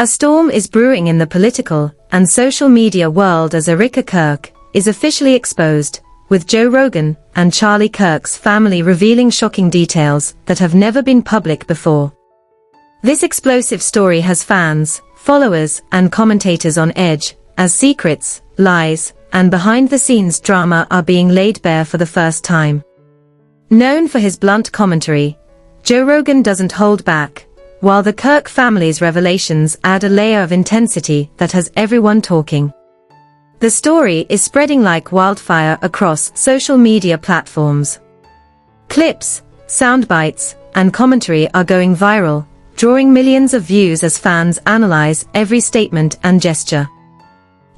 A storm is brewing in the political and social media world as Erika Kirk is officially exposed, with Joe Rogan and Charlie Kirk's family revealing shocking details that have never been public before. This explosive story has fans, followers, and commentators on edge, as secrets, lies, and behind-the-scenes drama are being laid bare for the first time. Known for his blunt commentary, Joe Rogan doesn't hold back, while the Kirk family's revelations add a layer of intensity that has everyone talking. The story is spreading like wildfire across social media platforms. Clips, soundbites, and commentary are going viral, drawing millions of views as fans analyze every statement and gesture.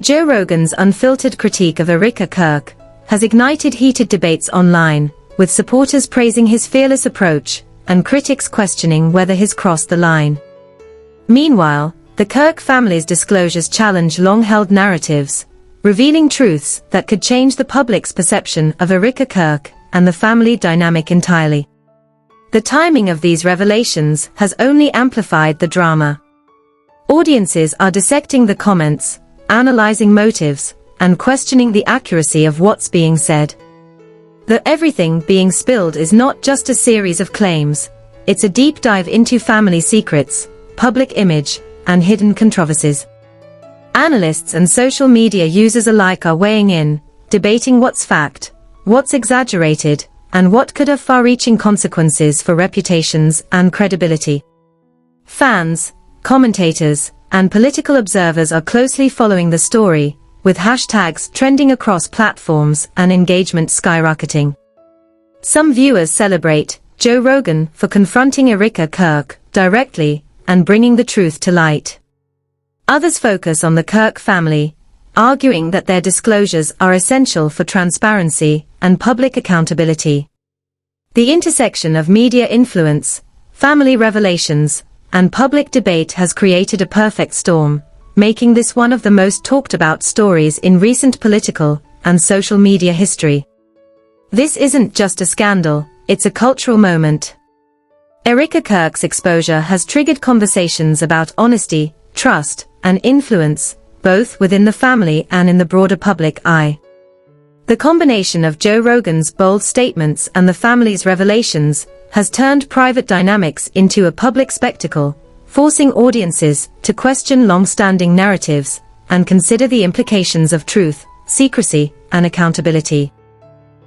Joe Rogan's unfiltered critique of Erika Kirk has ignited heated debates online, with supporters praising his fearless approach and critics questioning whether he's crossed the line. Meanwhile, the Kirk family's disclosures challenge long-held narratives, revealing truths that could change the public's perception of Erika Kirk and the family dynamic entirely. The timing of these revelations has only amplified the drama. Audiences are dissecting the comments, analyzing motives, and questioning the accuracy of what's being said. The everything being spilled is not just a series of claims, it's a deep dive into family secrets, public image, and hidden controversies. Analysts and social media users alike are weighing in, debating what's fact, what's exaggerated, and what could have far-reaching consequences for reputations and credibility. Fans, commentators, and political observers are closely following the story, with hashtags trending across platforms and engagement skyrocketing. Some viewers celebrate Joe Rogan for confronting Erika Kirk directly and bringing the truth to light. Others focus on the Kirk family, arguing that their disclosures are essential for transparency and public accountability. The intersection of media influence, family revelations, and public debate has created a perfect storm, making this one of the most talked about stories in recent political and social media history. This isn't just a scandal, it's a cultural moment. Erika Kirk's exposure has triggered conversations about honesty, trust, and influence, both within the family and in the broader public eye. The combination of Joe Rogan's bold statements and the family's revelations has turned private dynamics into a public spectacle, forcing audiences to question long-standing narratives and consider the implications of truth, secrecy, and accountability.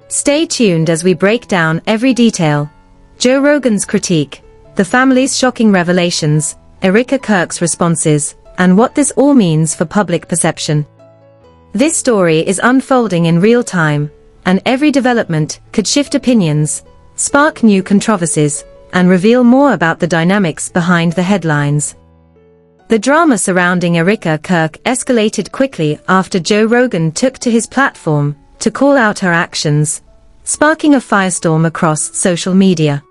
Stay tuned as we break down every detail: Joe Rogan's critique, the family's shocking revelations, Erika Kirk's responses, and what this all means for public perception. This story is unfolding in real time, and every development could shift opinions, spark new controversies, and reveal more about the dynamics behind the headlines. The drama surrounding Erika Kirk escalated quickly after Joe Rogan took to his platform to call out her actions, sparking a firestorm across social media.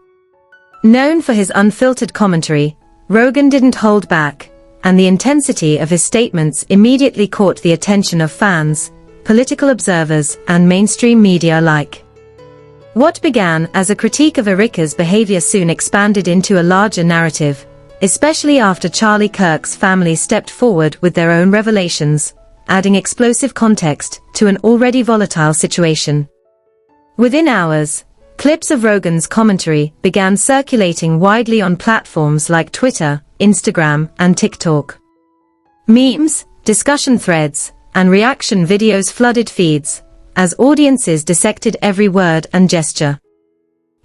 Known for his unfiltered commentary, Rogan didn't hold back, and the intensity of his statements immediately caught the attention of fans, political observers, and mainstream media alike. What began as a critique of Erika's behavior soon expanded into a larger narrative, especially after Charlie Kirk's family stepped forward with their own revelations, adding explosive context to an already volatile situation. Within hours, clips of Rogan's commentary began circulating widely on platforms like Twitter, Instagram, and TikTok. Memes, discussion threads, and reaction videos flooded feeds, as audiences dissected every word and gesture.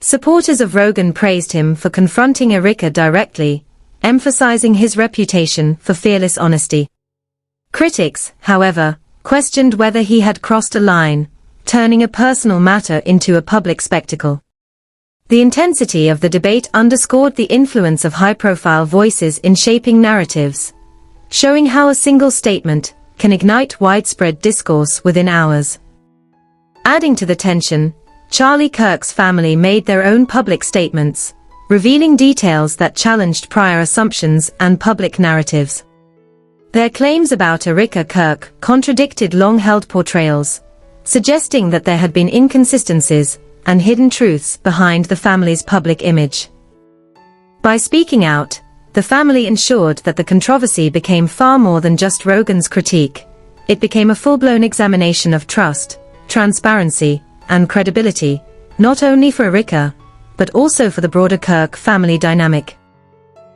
Supporters of Rogan praised him for confronting Erika directly, emphasizing his reputation for fearless honesty. Critics, however, questioned whether he had crossed a line, turning a personal matter into a public spectacle. The intensity of the debate underscored the influence of high-profile voices in shaping narratives, showing how a single statement can ignite widespread discourse within hours. Adding to the tension, Charlie Kirk's family made their own public statements, revealing details that challenged prior assumptions and public narratives. Their claims about Erika Kirk contradicted long-held portrayals, suggesting that there had been inconsistencies and hidden truths behind the family's public image. By speaking out, the family ensured that the controversy became far more than just Rogan's critique. It became a full-blown examination of trust, transparency, and credibility, not only for Erika, but also for the broader Kirk family dynamic.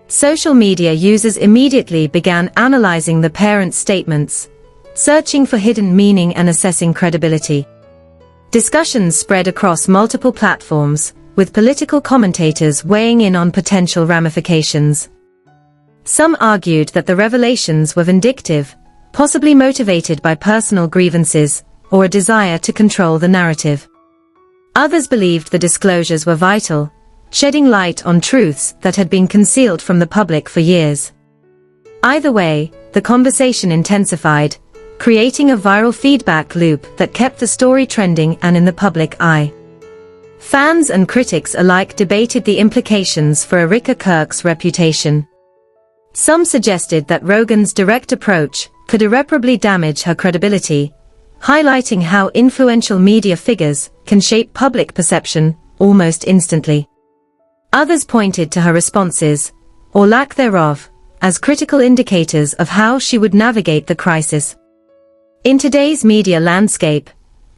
Social media users immediately began analyzing the parents' statements, searching for hidden meaning and assessing credibility. Discussions spread across multiple platforms, with political commentators weighing in on potential ramifications. Some argued that the revelations were vindictive, possibly motivated by personal grievances, or a desire to control the narrative. Others believed the disclosures were vital, shedding light on truths that had been concealed from the public for years. Either way, the conversation intensified, creating a viral feedback loop that kept the story trending and in the public eye. Fans and critics alike debated the implications for Erika Kirk's reputation. Some suggested that Rogan's direct approach could irreparably damage her credibility, highlighting how influential media figures can shape public perception almost instantly. Others pointed to her responses, or lack thereof, as critical indicators of how she would navigate the crisis. In today's media landscape,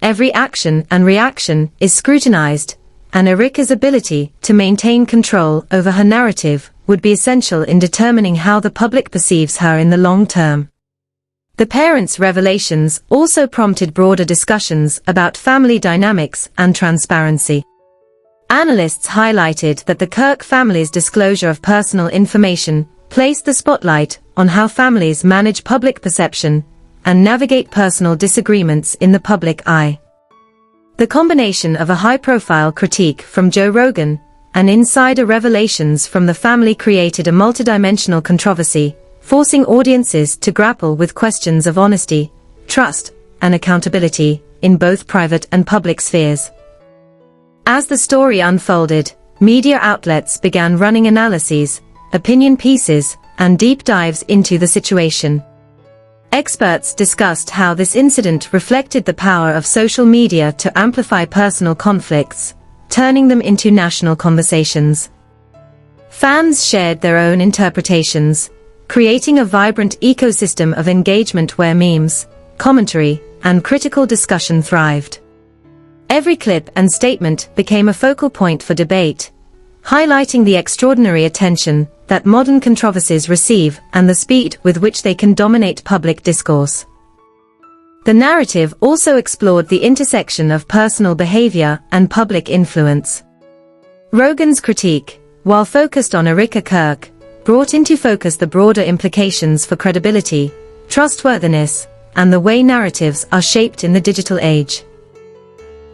every action and reaction is scrutinized, and Erika's ability to maintain control over her narrative would be essential in determining how the public perceives her in the long term. The parents' revelations also prompted broader discussions about family dynamics and transparency. Analysts highlighted that the Kirk family's disclosure of personal information placed the spotlight on how families manage public perception and navigate personal disagreements in the public eye. The combination of a high-profile critique from Joe Rogan and insider revelations from the family created a multidimensional controversy, forcing audiences to grapple with questions of honesty, trust, and accountability in both private and public spheres. As the story unfolded, media outlets began running analyses, opinion pieces, and deep dives into the situation. Experts discussed how this incident reflected the power of social media to amplify personal conflicts, turning them into national conversations. Fans shared their own interpretations, creating a vibrant ecosystem of engagement where memes, commentary, and critical discussion thrived. Every clip and statement became a focal point for debate, highlighting the extraordinary attention that modern controversies receive and the speed with which they can dominate public discourse. The narrative also explored the intersection of personal behavior and public influence. Rogan's critique, while focused on Erika Kirk, brought into focus the broader implications for credibility, trustworthiness, and the way narratives are shaped in the digital age.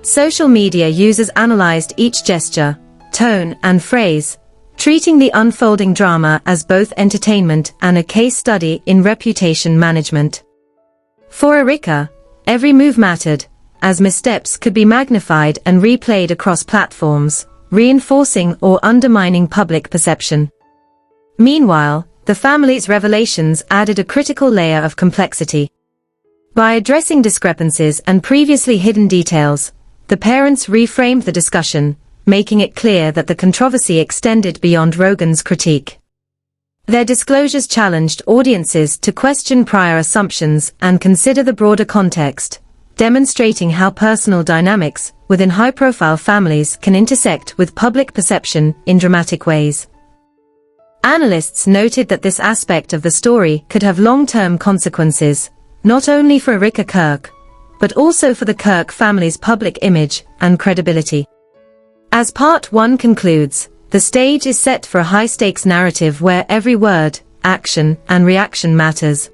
Social media users analyzed each gesture, tone, and phrase, treating the unfolding drama as both entertainment and a case study in reputation management. For Erika, every move mattered, as missteps could be magnified and replayed across platforms, reinforcing or undermining public perception. Meanwhile, the family's revelations added a critical layer of complexity. By addressing discrepancies and previously hidden details, the parents reframed the discussion, making it clear that the controversy extended beyond Rogan's critique. Their disclosures challenged audiences to question prior assumptions and consider the broader context, demonstrating how personal dynamics within high-profile families can intersect with public perception in dramatic ways. Analysts noted that this aspect of the story could have long-term consequences, not only for Erika Kirk, but also for the Kirk family's public image and credibility. As Part 1 concludes, the stage is set for a high-stakes narrative where every word, action, and reaction matters.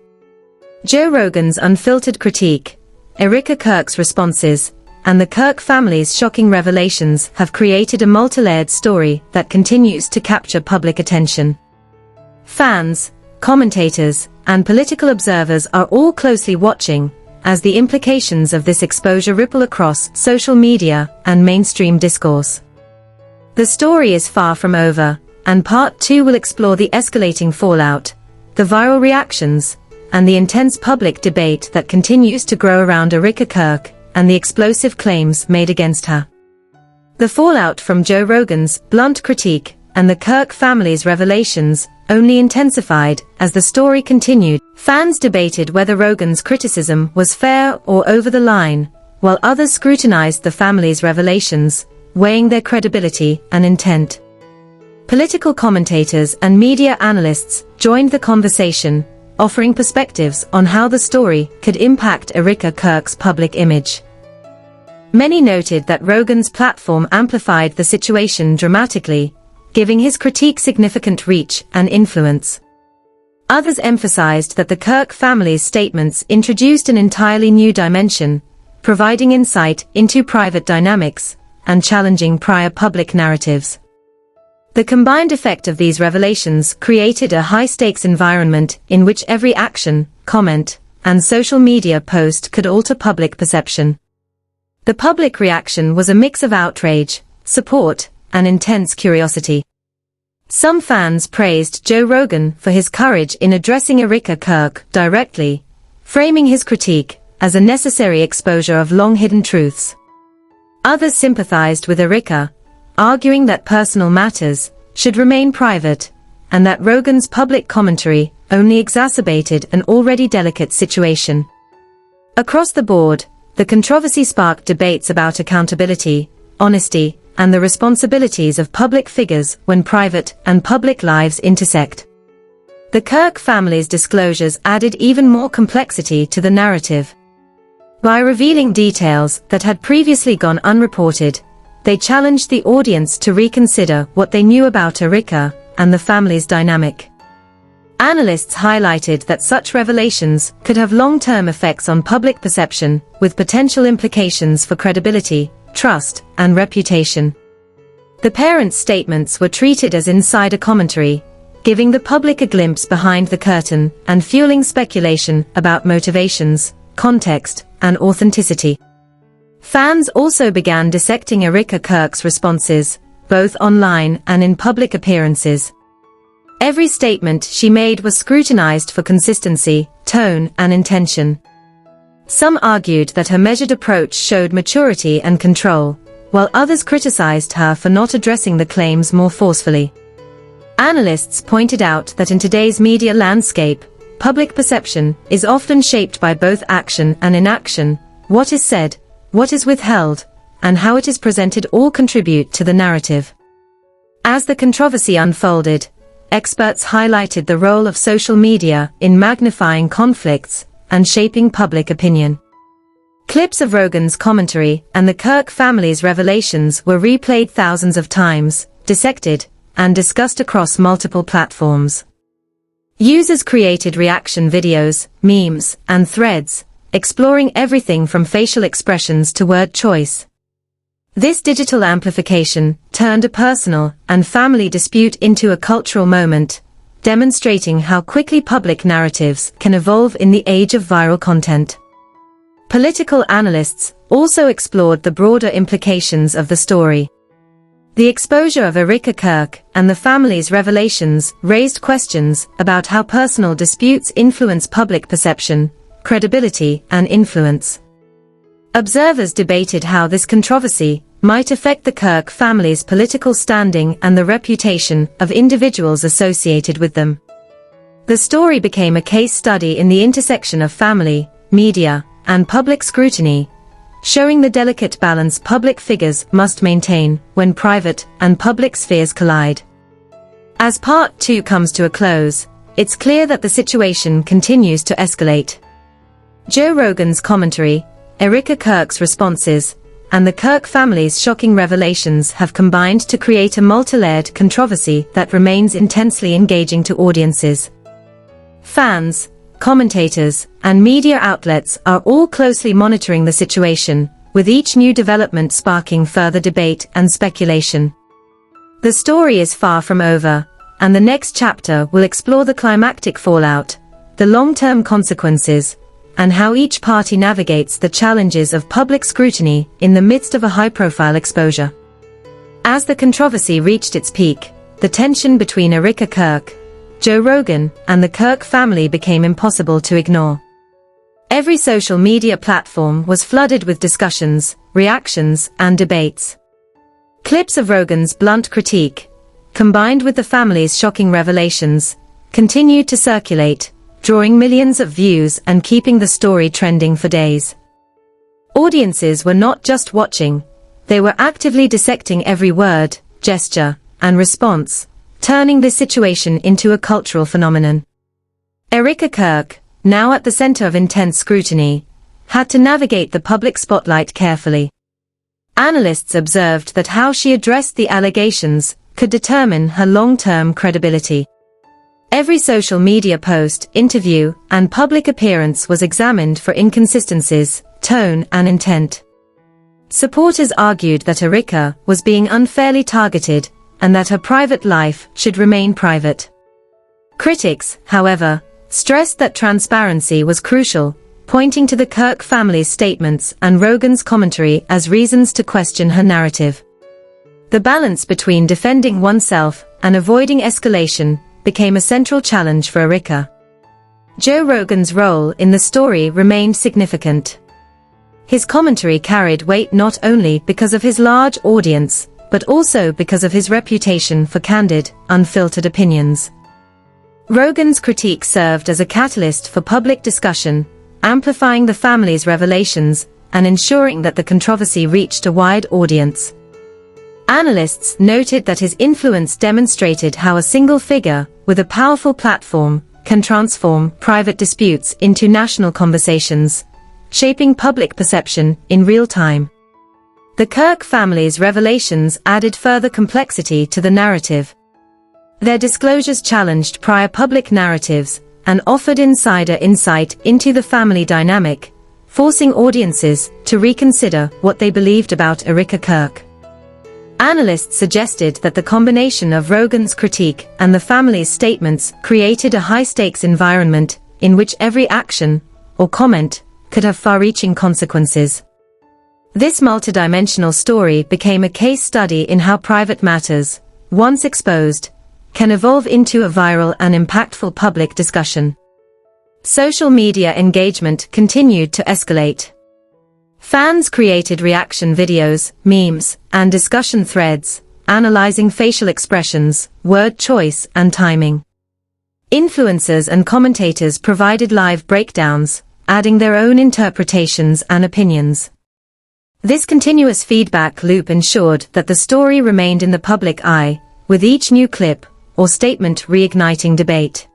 Joe Rogan's unfiltered critique, Erika Kirk's responses, and the Kirk family's shocking revelations have created a multi-layered story that continues to capture public attention. Fans, commentators, and political observers are all closely watching, as the implications of this exposure ripple across social media and mainstream discourse. The story is far from over, and Part 2 will explore the escalating fallout, the viral reactions, and the intense public debate that continues to grow around Erika Kirk and the explosive claims made against her. The fallout from Joe Rogan's blunt critique and the Kirk family's revelations only intensified as the story continued. Fans debated whether Rogan's criticism was fair or over the line, while others scrutinized the family's revelations, weighing their credibility and intent. Political commentators and media analysts joined the conversation, offering perspectives on how the story could impact Erika Kirk's public image. Many noted that Rogan's platform amplified the situation dramatically, giving his critique significant reach and influence. Others emphasized that the Kirk family's statements introduced an entirely new dimension, providing insight into private dynamics and challenging prior public narratives. The combined effect of these revelations created a high-stakes environment in which every action, comment, and social media post could alter public perception. The public reaction was a mix of outrage, support, and intense curiosity. Some fans praised Joe Rogan for his courage in addressing Erika Kirk directly, framing his critique as a necessary exposure of long-hidden truths. Others sympathized with Erika, arguing that personal matters should remain private, and that Rogan's public commentary only exacerbated an already delicate situation. Across the board, the controversy sparked debates about accountability, honesty, and the responsibilities of public figures when private and public lives intersect. The Kirk family's disclosures added even more complexity to the narrative. By revealing details that had previously gone unreported, they challenged the audience to reconsider what they knew about Erika and the family's dynamic. Analysts highlighted that such revelations could have long-term effects on public perception, with potential implications for credibility, trust, and reputation. The parents' statements were treated as insider commentary, giving the public a glimpse behind the curtain and fueling speculation about motivations, context, and authenticity. Fans also began dissecting Erika Kirk's responses, both online and in public appearances. Every statement she made was scrutinized for consistency, tone, and intention. Some argued that her measured approach showed maturity and control, while others criticized her for not addressing the claims more forcefully. Analysts pointed out that in today's media landscape, public perception is often shaped by both action and inaction. What is said, what is withheld, and how it is presented all contribute to the narrative. As the controversy unfolded, experts highlighted the role of social media in magnifying conflicts and shaping public opinion. Clips of Rogan's commentary and the Kirk family's revelations were replayed thousands of times, dissected, and discussed across multiple platforms. Users created reaction videos, memes, and threads, exploring everything from facial expressions to word choice. This digital amplification turned a personal and family dispute into a cultural moment, demonstrating how quickly public narratives can evolve in the age of viral content. Political analysts also explored the broader implications of the story. The exposure of Erika Kirk and the family's revelations raised questions about how personal disputes influence public perception, credibility, and influence. Observers debated how this controversy might affect the Kirk family's political standing and the reputation of individuals associated with them. The story became a case study in the intersection of family, media, and public scrutiny, showing the delicate balance public figures must maintain when private and public spheres collide. As Part 2 comes to a close, it's clear that the situation continues to escalate. Joe Rogan's commentary, Erika Kirk's responses, and the Kirk family's shocking revelations have combined to create a multi-layered controversy that remains intensely engaging to audiences. Fans, commentators, and media outlets are all closely monitoring the situation, with each new development sparking further debate and speculation. The story is far from over, and the next chapter will explore the climactic fallout, the long-term consequences, and how each party navigates the challenges of public scrutiny in the midst of a high-profile exposure. As the controversy reached its peak, the tension between Erika Kirk, Joe Rogan, and the Kirk family became impossible to ignore. Every social media platform was flooded with discussions, reactions, and debates. Clips of Rogan's blunt critique, combined with the family's shocking revelations, continued to circulate, drawing millions of views and keeping the story trending for days. Audiences were not just watching, they were actively dissecting every word, gesture, and response, turning this situation into a cultural phenomenon. Erika Kirk, now at the center of intense scrutiny, had to navigate the public spotlight carefully. Analysts observed that how she addressed the allegations could determine her long-term credibility. Every social media post, interview, and public appearance was examined for inconsistencies, tone, and intent. Supporters argued that Erika was being unfairly targeted and that her private life should remain private. Critics, however, stressed that transparency was crucial, pointing to the Kirk family's statements and Rogan's commentary as reasons to question her narrative. The balance between defending oneself and avoiding escalation became a central challenge for Erika. Joe Rogan's role in the story remained significant. His commentary carried weight not only because of his large audience, but also because of his reputation for candid, unfiltered opinions. Rogan's critique served as a catalyst for public discussion, amplifying the family's revelations and ensuring that the controversy reached a wide audience. Analysts noted that his influence demonstrated how a single figure, with a powerful platform, can transform private disputes into national conversations, shaping public perception in real time. The Kirk family's revelations added further complexity to the narrative. Their disclosures challenged prior public narratives and offered insider insight into the family dynamic, forcing audiences to reconsider what they believed about Erika Kirk. Analysts suggested that the combination of Rogan's critique and the family's statements created a high-stakes environment in which every action or comment could have far-reaching consequences. This multidimensional story became a case study in how private matters, once exposed, can evolve into a viral and impactful public discussion. Social media engagement continued to escalate. Fans created reaction videos, memes, and discussion threads, analyzing facial expressions, word choice, and timing. Influencers and commentators provided live breakdowns, adding their own interpretations and opinions. This continuous feedback loop ensured that the story remained in the public eye, with each new clip or statement reigniting debate.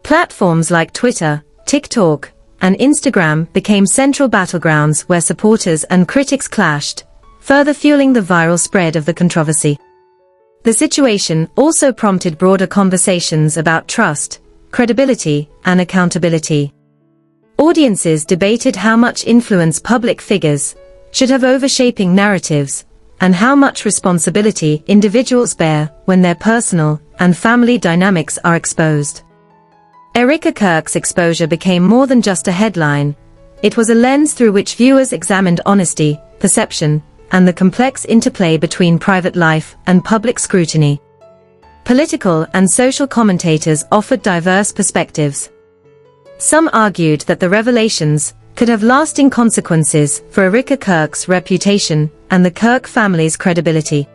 Platforms like Twitter, TikTok, and Instagram became central battlegrounds where supporters and critics clashed, further fueling the viral spread of the controversy. The situation also prompted broader conversations about trust, credibility, and accountability. Audiences debated how much influence public figures should have over shaping narratives, and how much responsibility individuals bear when their personal and family dynamics are exposed. Erika Kirk's exposure became more than just a headline. It was a lens through which viewers examined honesty, perception, and the complex interplay between private life and public scrutiny. Political and social commentators offered diverse perspectives. Some argued that the revelations could have lasting consequences for Erika Kirk's reputation and the Kirk family's credibility.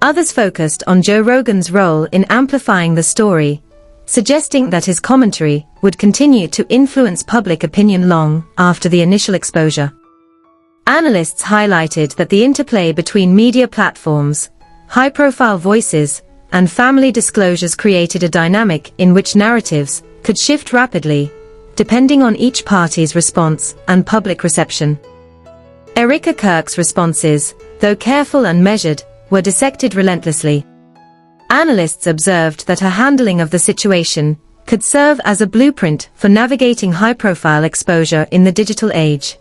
Others focused on Joe Rogan's role in amplifying the story, suggesting that his commentary would continue to influence public opinion long after the initial exposure. Analysts highlighted that the interplay between media platforms, high-profile voices, and family disclosures created a dynamic in which narratives could shift rapidly, depending on each party's response and public reception. Erika Kirk's responses, though careful and measured, were dissected relentlessly. Analysts observed that her handling of the situation could serve as a blueprint for navigating high-profile exposure in the digital age.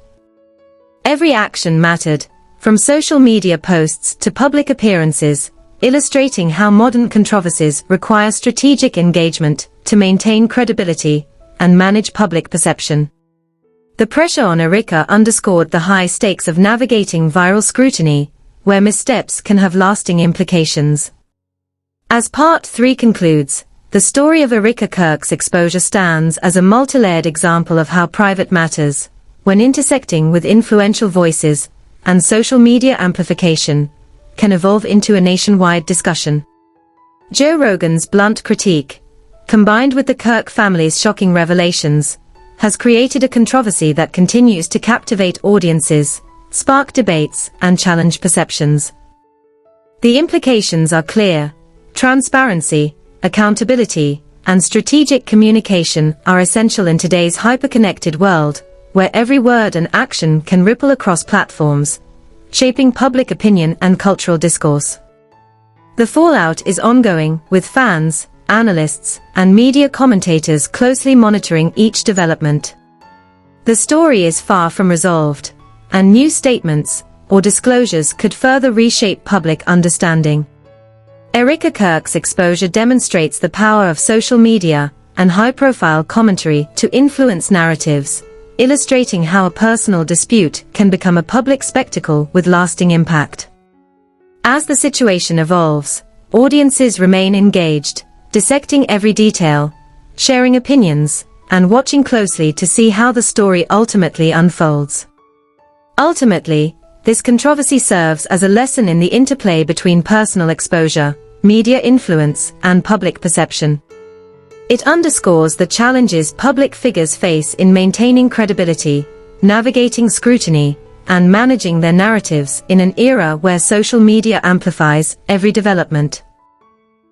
Every action mattered, from social media posts to public appearances, illustrating how modern controversies require strategic engagement to maintain credibility and manage public perception. The pressure on Erika underscored the high stakes of navigating viral scrutiny, where missteps can have lasting implications. As Part 3 concludes, the story of Erika Kirk's exposure stands as a multi-layered example of how private matters, when intersecting with influential voices and social media amplification, can evolve into a nationwide discussion. Joe Rogan's blunt critique, combined with the Kirk family's shocking revelations, has created a controversy that continues to captivate audiences, spark debates, and challenge perceptions. The implications are clear. Transparency, accountability, and strategic communication are essential in today's hyper-connected world, where every word and action can ripple across platforms, shaping public opinion and cultural discourse. The fallout is ongoing, with fans, analysts, and media commentators closely monitoring each development. The story is far from resolved, and new statements or disclosures could further reshape public understanding. Erika Kirk's exposure demonstrates the power of social media and high-profile commentary to influence narratives, illustrating how a personal dispute can become a public spectacle with lasting impact. As the situation evolves, audiences remain engaged, dissecting every detail, sharing opinions, and watching closely to see how the story ultimately unfolds. Ultimately, this controversy serves as a lesson in the interplay between personal exposure, media influence, and public perception. It underscores the challenges public figures face in maintaining credibility, navigating scrutiny, and managing their narratives in an era where social media amplifies every development.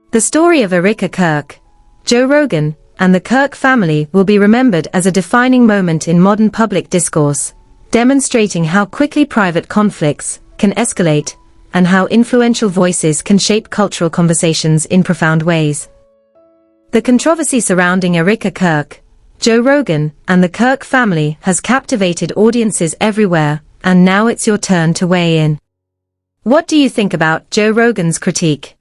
The story of Erika Kirk, Joe Rogan, and the Kirk family will be remembered as a defining moment in modern public discourse, demonstrating how quickly private conflicts can escalate and how influential voices can shape cultural conversations in profound ways. The controversy surrounding Erika Kirk, Joe Rogan, and the Kirk family has captivated audiences everywhere, and now it's your turn to weigh in. What do you think about Joe Rogan's critique?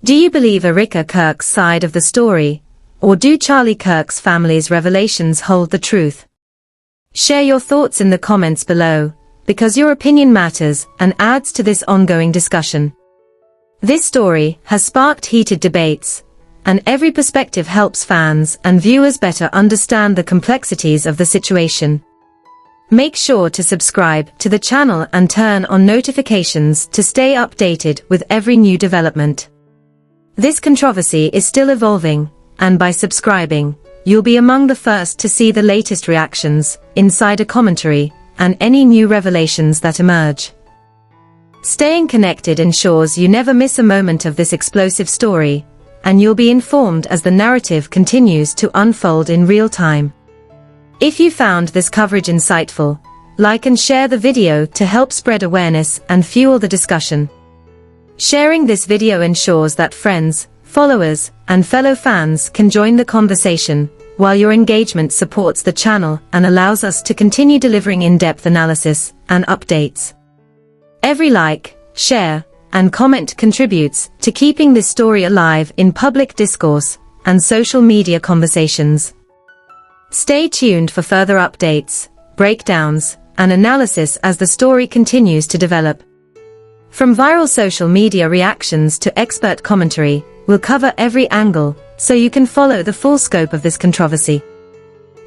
Do you believe Erika Kirk's side of the story, or do Charlie Kirk's family's revelations hold the truth? Share your thoughts in the comments below, because your opinion matters and adds to this ongoing discussion. This story has sparked heated debates, and every perspective helps fans and viewers better understand the complexities of the situation. Make sure to subscribe to the channel and turn on notifications to stay updated with every new development. This controversy is still evolving, and by subscribing, you'll be among the first to see the latest reactions, insider commentary, and any new revelations that emerge. Staying connected ensures you never miss a moment of this explosive story, and you'll be informed as the narrative continues to unfold in real time. If you found this coverage insightful, like and share the video to help spread awareness and fuel the discussion. Sharing this video ensures that friends, followers, and fellow fans can join the conversation, while your engagement supports the channel and allows us to continue delivering in-depth analysis and updates. Every like, share, and comment contributes to keeping this story alive in public discourse and social media conversations. Stay tuned for further updates, breakdowns, and analysis as the story continues to develop. From viral social media reactions to expert commentary, we'll cover every angle, so you can follow the full scope of this controversy.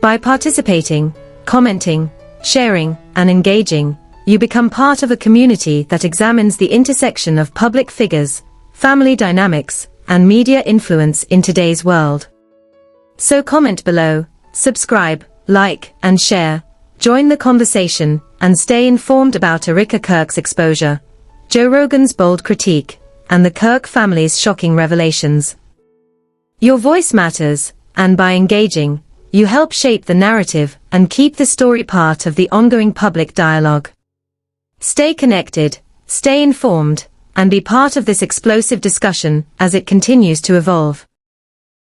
By participating, commenting, sharing, and engaging, you become part of a community that examines the intersection of public figures, family dynamics, and media influence in today's world. So comment below, subscribe, like, and share, join the conversation, and stay informed about Erika Kirk's exposure, Joe Rogan's bold critique, and the Kirk family's shocking revelations. Your voice matters, and by engaging, you help shape the narrative and keep the story part of the ongoing public dialogue. Stay connected, stay informed, and be part of this explosive discussion as it continues to evolve.